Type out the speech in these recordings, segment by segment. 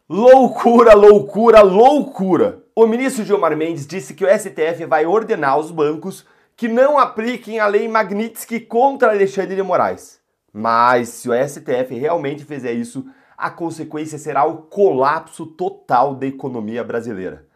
Loucura, loucura, loucura! O ministro Gilmar Mendes disse que o STF vai ordenar aos bancos que não apliquem a lei Magnitsky contra Alexandre de Moraes. Mas se o STF realmente fizer isso, a consequência será o colapso total da economia brasileira.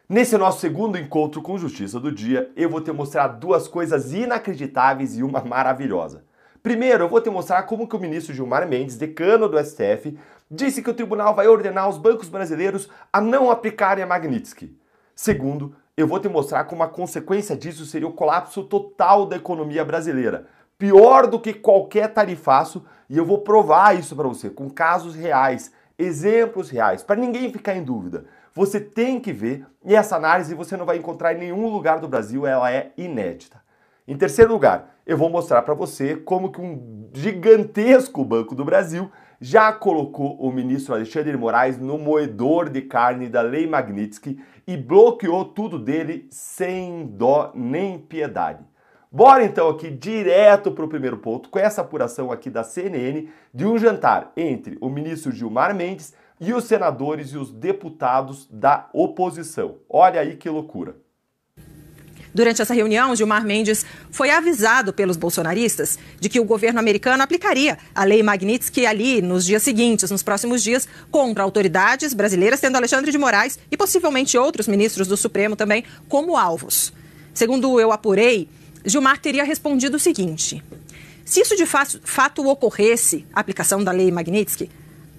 Nesse nosso segundo encontro com Justiça do Dia, eu vou te mostrar duas coisas inacreditáveis e uma maravilhosa. Primeiro, eu vou te mostrar como que o ministro Gilmar Mendes, decano do STF, disse que o tribunal vai ordenar os bancos brasileiros a não aplicarem a Magnitsky. Segundo, eu vou te mostrar como a consequência disso seria o colapso total da economia brasileira. Pior do que qualquer tarifaço, e eu vou provar isso para você com casos reais, exemplos reais, para ninguém ficar em dúvida. Você tem que ver, e essa análise você não vai encontrar em nenhum lugar do Brasil, ela é inédita. Em terceiro lugar, eu vou mostrar para você como que um gigantesco Banco do Brasil já colocou o ministro Alexandre de Moraes no moedor de carne da Lei Magnitsky e bloqueou tudo dele sem dó nem piedade. Bora então aqui direto para o primeiro ponto, com essa apuração aqui da CNN de um jantar entre o ministro Gilmar Mendes e os senadores e os deputados da oposição. Olha aí que loucura. Durante essa reunião, Gilmar Mendes foi avisado pelos bolsonaristas de que o governo americano aplicaria a lei Magnitsky ali nos dias seguintes, nos próximos dias, contra autoridades brasileiras, tendo Alexandre de Moraes e possivelmente outros ministros do Supremo também como alvos. Segundo eu apurei, Gilmar teria respondido o seguinte: se isso de fato ocorresse, a aplicação da lei Magnitsky,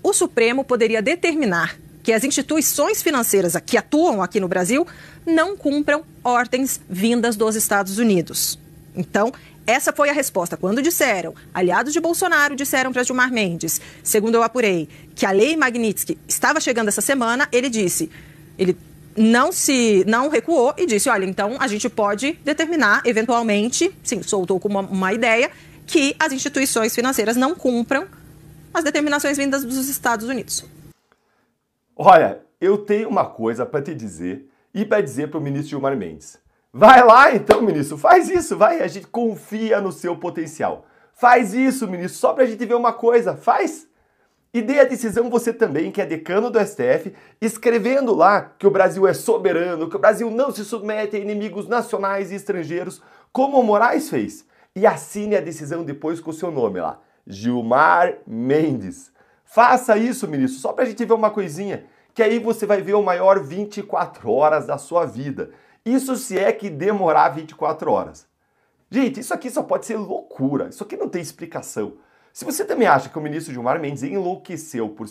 o Supremo poderia determinar que as instituições financeiras que atuam aqui no Brasil não cumpram ordens vindas dos Estados Unidos. Então, essa foi a resposta. Quando disseram, aliados de Bolsonaro disseram para Gilmar Mendes, segundo eu apurei, que a lei Magnitsky estava chegando essa semana, ele disse, ele não recuou e disse, olha, então a gente pode determinar, eventualmente, sim, soltou como uma ideia, que as instituições financeiras não cumpram as determinações vindas dos Estados Unidos. Olha, eu tenho uma coisa para te dizer e para dizer para o ministro Gilmar Mendes. Vai lá então, ministro, faz isso, vai, a gente confia no seu potencial. Faz isso, ministro, só para a gente ver uma coisa, faz. E dê a decisão você também, que é decano do STF, escrevendo lá que o Brasil é soberano, que o Brasil não se submete a inimigos nacionais e estrangeiros, como o Moraes fez. E assine a decisão depois com o seu nome lá, Gilmar Mendes. Faça isso, ministro, só pra gente ver uma coisinha, que aí você vai ver o maior 24 horas da sua vida. Isso se é que demorar 24 horas. Gente, isso aqui só pode ser loucura, isso aqui não tem explicação. Se você também acha que o ministro Gilmar Mendes enlouqueceu por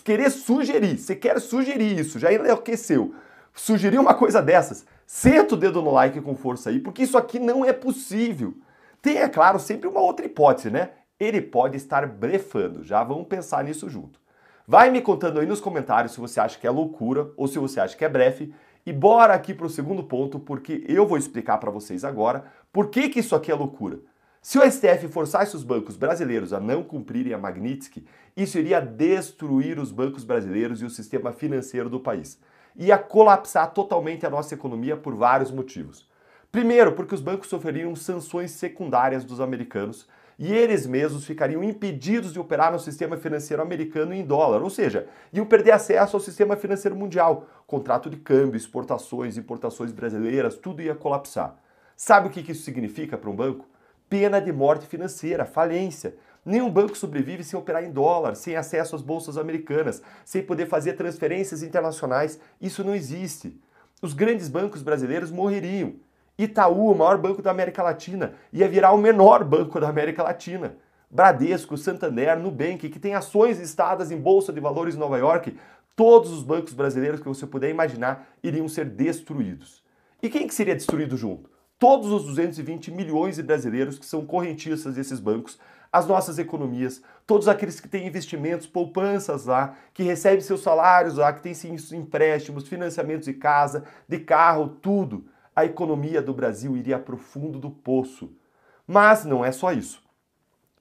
querer sugerir, você quer sugerir isso, já enlouqueceu, sugerir uma coisa dessas, senta o dedo no like com força aí, porque isso aqui não é possível. Tem, é claro, sempre uma outra hipótese, né? Ele pode estar blefando, já vamos pensar nisso junto. Vai me contando aí nos comentários se você acha que é loucura ou se você acha que é blefe. E bora aqui para o segundo ponto, porque eu vou explicar para vocês agora por que isso aqui é loucura. Se o STF forçasse os bancos brasileiros a não cumprirem a Magnitsky, isso iria destruir os bancos brasileiros e o sistema financeiro do país. Ia colapsar totalmente a nossa economia por vários motivos. Primeiro, porque os bancos sofreriam sanções secundárias dos americanos e eles mesmos ficariam impedidos de operar no sistema financeiro americano em dólar, ou seja, iam perder acesso ao sistema financeiro mundial, contrato de câmbio, exportações, importações brasileiras, tudo ia colapsar. Sabe o que isso significa para um banco? Pena de morte financeira, falência. Nenhum banco sobrevive sem operar em dólar, sem acesso às bolsas americanas, sem poder fazer transferências internacionais. Isso não existe. Os grandes bancos brasileiros morreriam. Itaú, o maior banco da América Latina, ia virar o menor banco da América Latina. Bradesco, Santander, Nubank, que tem ações listadas em Bolsa de Valores em Nova York, todos os bancos brasileiros que você puder imaginar iriam ser destruídos. E quem que seria destruído junto? Todos os 220 milhões de brasileiros que são correntistas desses bancos, as nossas economias, todos aqueles que têm investimentos, poupanças lá, que recebem seus salários lá, que têm seus empréstimos, financiamentos de casa, de carro, tudo. A economia do Brasil iria para o fundo do poço. Mas não é só isso.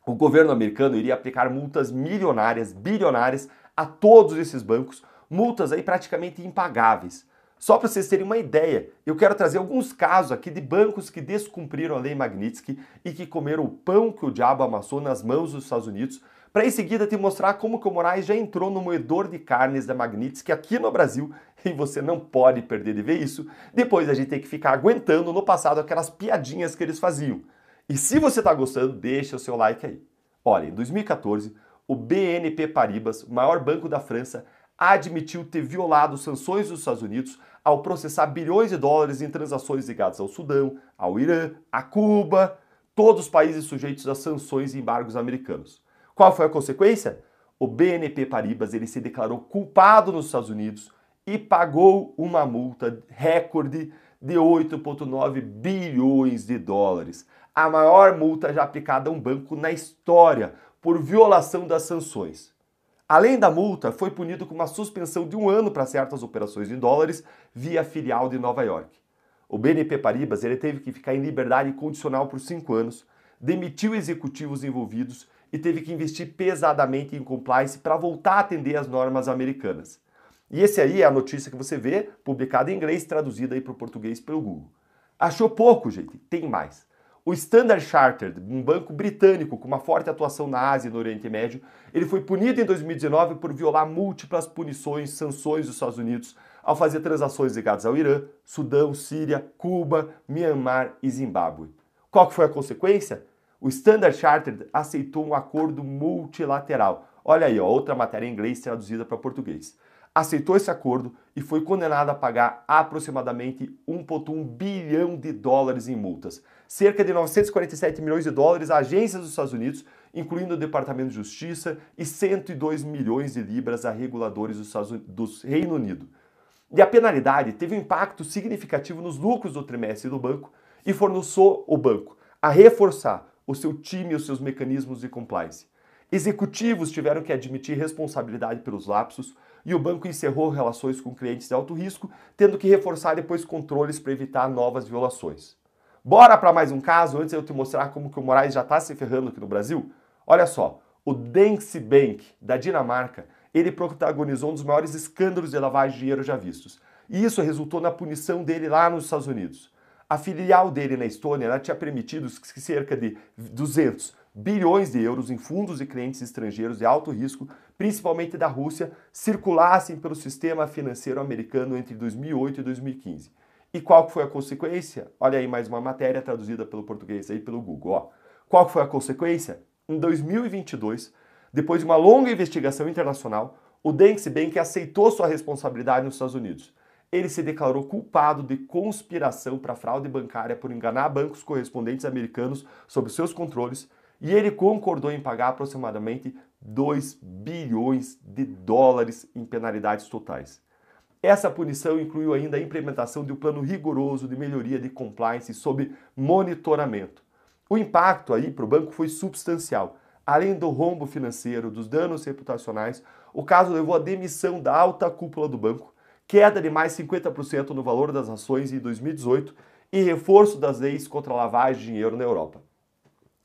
O governo americano iria aplicar multas milionárias, bilionárias a todos esses bancos, multas aí praticamente impagáveis. Só para vocês terem uma ideia, eu quero trazer alguns casos aqui de bancos que descumpriram a lei Magnitsky e que comeram o pão que o diabo amassou nas mãos dos Estados Unidos para em seguida te mostrar como que o Moraes já entrou no moedor de carnes da Magnitsky aqui no Brasil e você não pode perder de ver isso. Depois a gente tem que ficar aguentando no passado aquelas piadinhas que eles faziam. E se você está gostando, deixa o seu like aí. Olha, em 2014, o BNP Paribas, o maior banco da França, admitiu ter violado sanções dos Estados Unidos ao processar bilhões de dólares em transações ligadas ao Sudão, ao Irã, a Cuba, todos os países sujeitos a sanções e embargos americanos. Qual foi a consequência? O BNP Paribas ele se declarou culpado nos Estados Unidos e pagou uma multa recorde de 8,9 bilhões de dólares. A maior multa já aplicada a um banco na história por violação das sanções. Além da multa, foi punido com uma suspensão de 1 ano para certas operações em dólares via filial de Nova York. O BNP Paribas ele teve que ficar em liberdade condicional por 5 anos, demitiu executivos envolvidos e teve que investir pesadamente em compliance para voltar a atender às normas americanas. E esse aí é a notícia que você vê, publicada em inglês, traduzida aí para o português pelo Google. Achou pouco, gente? Tem mais. O Standard Chartered, um banco britânico com uma forte atuação na Ásia e no Oriente Médio, ele foi punido em 2019 por violar múltiplas punições, sanções dos Estados Unidos ao fazer transações ligadas ao Irã, Sudão, Síria, Cuba, Myanmar e Zimbábue. Qual que foi a consequência? O Standard Chartered aceitou um acordo multilateral. Olha aí, ó, outra matéria em inglês traduzida para português. Aceitou esse acordo e foi condenado a pagar aproximadamente 1,1 bilhão de dólares em multas. Cerca de 947 milhões de dólares a agências dos Estados Unidos, incluindo o Departamento de Justiça, e 102 milhões de libras a reguladores do Reino Unido. E a penalidade teve um impacto significativo nos lucros do trimestre do banco e forçou o banco a reforçar o seu time e os seus mecanismos de compliance. Executivos tiveram que admitir responsabilidade pelos lapsos e o banco encerrou relações com clientes de alto risco, tendo que reforçar depois controles para evitar novas violações. Bora para mais um caso, antes de eu te mostrar como que o Moraes já está se ferrando aqui no Brasil? Olha só, o Danske Bank, da Dinamarca, ele protagonizou um dos maiores escândalos de lavagem de dinheiro já vistos. E isso resultou na punição dele lá nos Estados Unidos. A filial dele na Estônia ela tinha permitido que cerca de 200 bilhões de euros em fundos de clientes estrangeiros de alto risco, principalmente da Rússia, circulassem pelo sistema financeiro americano entre 2008 e 2015. E qual foi a consequência? Olha aí mais uma matéria traduzida pelo português aí pelo Google. Ó. Qual foi a consequência? Em 2022, depois de uma longa investigação internacional, o Danske Bank aceitou sua responsabilidade nos Estados Unidos. Ele se declarou culpado de conspiração para fraude bancária por enganar bancos correspondentes americanos sobre seus controles e ele concordou em pagar aproximadamente 2 bilhões de dólares em penalidades totais. Essa punição incluiu ainda a implementação de um plano rigoroso de melhoria de compliance sob monitoramento. O impacto aí para o banco foi substancial. Além do rombo financeiro, dos danos reputacionais, o caso levou à demissão da alta cúpula do banco, queda de mais 50% no valor das ações em 2018 e reforço das leis contra a lavagem de dinheiro na Europa.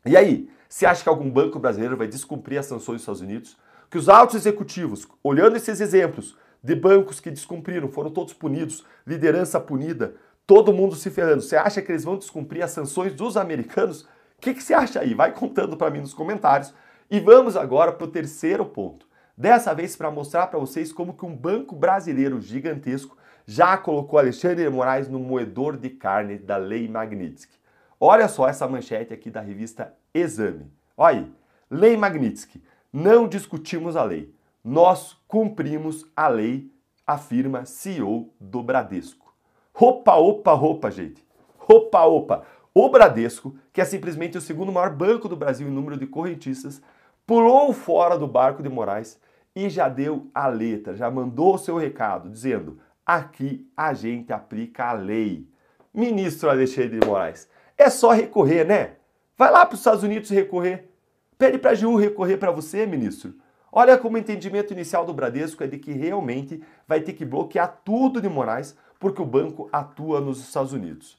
E aí, você acha que algum banco brasileiro vai descumprir as sanções dos Estados Unidos? Que os altos executivos, olhando esses exemplos de bancos que descumpriram, foram todos punidos, liderança punida, todo mundo se ferrando, você acha que eles vão descumprir as sanções dos americanos? O que você acha aí? Vai contando para mim nos comentários. E vamos agora para o terceiro ponto. Dessa vez para mostrar para vocês como que um banco brasileiro gigantesco já colocou Alexandre de Moraes no moedor de carne da Lei Magnitsky. Olha só essa manchete aqui da revista Exame. Olha aí, Lei Magnitsky, não discutimos a lei, nós cumprimos a lei, afirma CEO do Bradesco. Opa, opa, opa, gente. Opa, opa. O Bradesco, que é simplesmente o segundo maior banco do Brasil em número de correntistas, pulou fora do barco de Moraes e já deu a letra, já mandou o seu recado, dizendo: aqui a gente aplica a lei. Ministro Alexandre de Moraes, é só recorrer, né? Vai lá para os Estados Unidos recorrer. Pede para a AGU recorrer para você, ministro. Olha como o entendimento inicial do Bradesco é de que realmente vai ter que bloquear tudo de Moraes porque o banco atua nos Estados Unidos.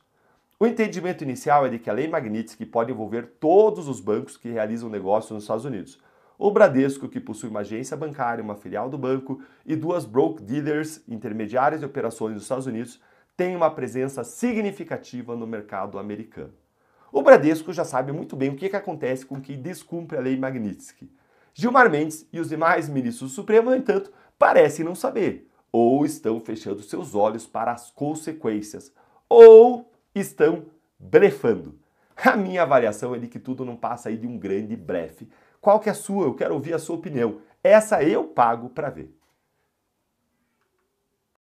O entendimento inicial é de que a Lei Magnitsky pode envolver todos os bancos que realizam negócio nos Estados Unidos. O Bradesco, que possui uma agência bancária, uma filial do banco e 2 broker-dealers, intermediários de operações nos Estados Unidos, tem uma presença significativa no mercado americano. O Bradesco já sabe muito bem o que acontece com quem descumpre a Lei Magnitsky. Gilmar Mendes e os demais ministros do Supremo, no entanto, parecem não saber, ou estão fechando seus olhos para as consequências, ou estão blefando. A minha avaliação é de que tudo não passa aí de um grande blefe. Qual que é a sua? Eu quero ouvir a sua opinião. Essa eu pago para ver.